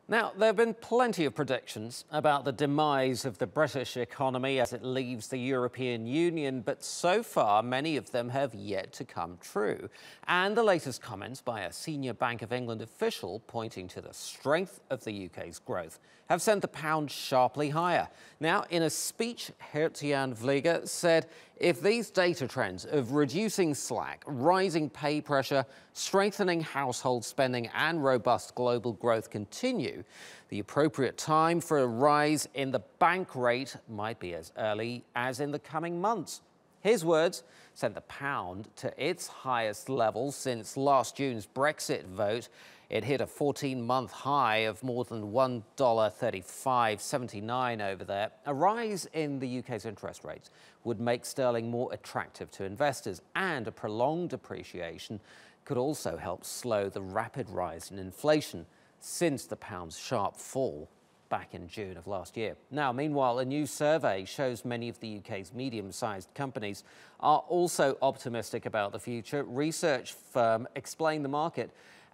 Now, there have been plenty of predictions about the demise of the British economy as it leaves the European Union, but so far many of them have yet to come true. And the latest comments by a senior Bank of England official pointing to the strength of the UK's growth have sent the pound sharply higher. Now, in a speech, Geert-Jan Vlieger said if these data trends of reducing slack, rising pay pressure, strengthening household spending and robust global growth continue, the appropriate time for a rise in the bank rate might be as early as in the coming months. His words sent the pound to its highest level since last June's Brexit vote. It hit a 14-month high of more than $1.3579 over there. A rise in the UK's interest rates would make sterling more attractive to investors, and a prolonged appreciation could also help slow the rapid rise in inflation since the pound's sharp fall back in June of last year. Now, meanwhile, a new survey shows many of the UK's medium-sized companies are also optimistic about the future. Research firm Explain the Market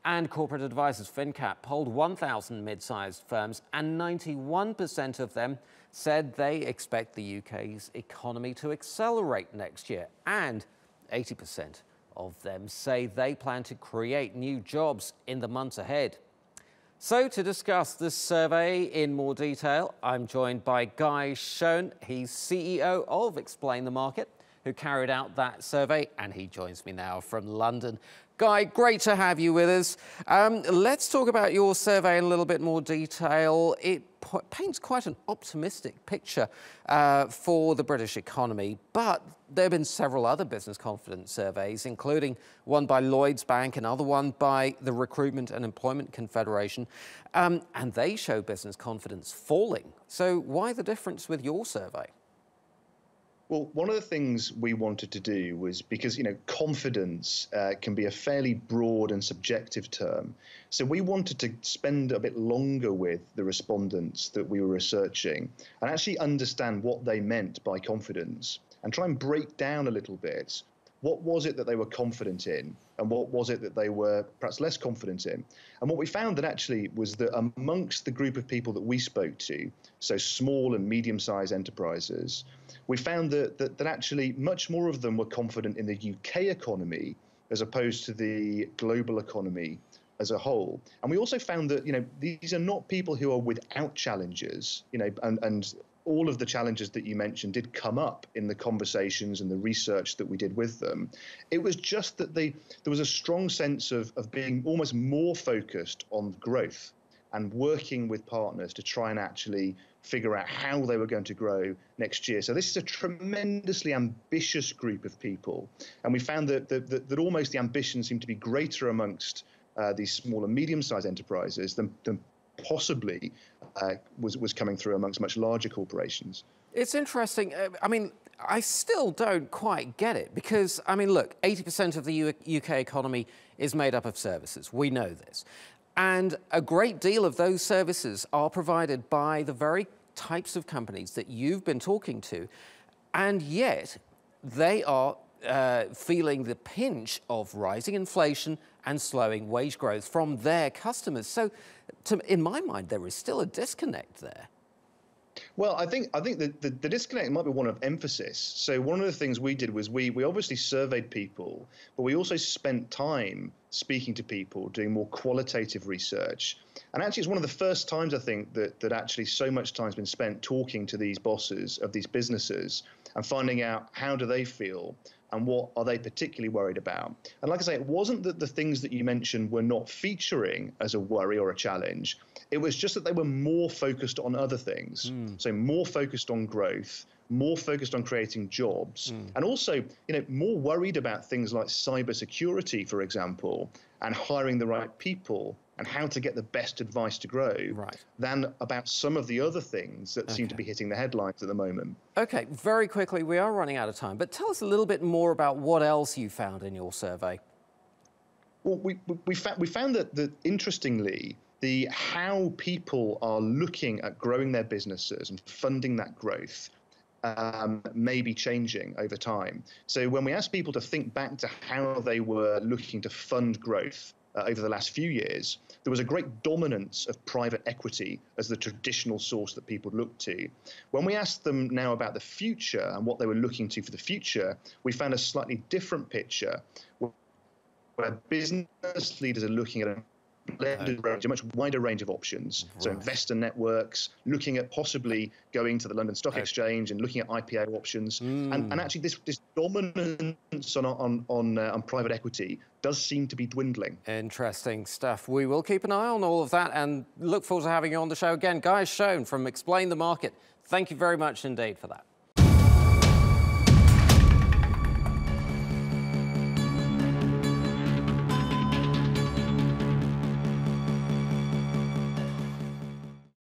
and corporate advisors FinCap polled 1,000 mid-sized firms, and 91% of them said they expect the UK's economy to accelerate next year, and 80% of them say they plan to create new jobs in the months ahead. So to discuss this survey in more detail, I'm joined by Guy Shone. He's CEO of Explain the Market, who carried out that survey, and he joins me now from London. Guy, great to have you with us. Let's talk about your survey in a little bit more detail. It paints quite an optimistic picture for the British economy, but there have been several other business confidence surveys, including one by Lloyds Bank, another one by the Recruitment and Employment Confederation, and they show business confidence falling. So why the difference with your survey? Well, one of the things we wanted to do was because, confidence can be a fairly broad and subjective term. So we wanted to spend a bit longer with the respondents that we were researching and actually understand what they meant by confidence and try and break down a little bit what was it that they were confident in and what was it that they were perhaps less confident in. And what we found that actually was that amongst the group of people that we spoke to, so small and medium-sized enterprises, we found that actually much more of them were confident in the UK economy as opposed to the global economy as a whole. And we also found that, these are not people who are without challenges, and all of the challenges that you mentioned did come up in the conversations and the research that we did with them. It was just that there was a strong sense of being almost more focused on growth and working with partners to try and actually figure out how they were going to grow next year. So this is a tremendously ambitious group of people. And we found that almost the ambition seemed to be greater amongst these small and medium-sized enterprises than possibly was coming through amongst much larger corporations. It's interesting. I still don't quite get it because, look, 80% of the UK economy is made up of services. We know this. And a great deal of those services are provided by the very types of companies that you've been talking to. And yet they are feeling the pinch of rising inflation and slowing wage growth from their customers. So in my mind, there is still a disconnect there. Well, I think the disconnect might be one of emphasis. So one of the things we did was we obviously surveyed people, but we also spent time speaking to people, doing more qualitative research. And actually, it's one of the first times, I think, that actually so much time's been spent talking to these bosses of these businesses and finding out how do they feel and what are they particularly worried about. And like I say, it wasn't that the things that you mentioned were not featuring as a worry or a challenge. It was just that they were more focused on other things. So more focused on growth, more focused on creating jobs, and also, more worried about things like cybersecurity, for example, and hiring the right people and how to get the best advice to grow than about some of the other things that seem to be hitting the headlines at the moment. Okay, very quickly, we are running out of time, but tell us a little bit more about what else you found in your survey. Well, we found that interestingly, how people are looking at growing their businesses and funding that growth may be changing over time. So when we asked people to think back to how they were looking to fund growth over the last few years, there was a great dominance of private equity as the traditional source that people looked to. When we asked them now about the future and what they were looking to for the future, we found a slightly different picture where business leaders are looking at a blended range, a much wider range of options. So investor networks, looking at possibly going to the London Stock Exchange and looking at IPO options. And actually this dominance on private equity does seem to be dwindling. Interesting stuff. We will keep an eye on all of that and look forward to having you on the show again. Guy Shone from Explain the Market, thank you very much indeed for that.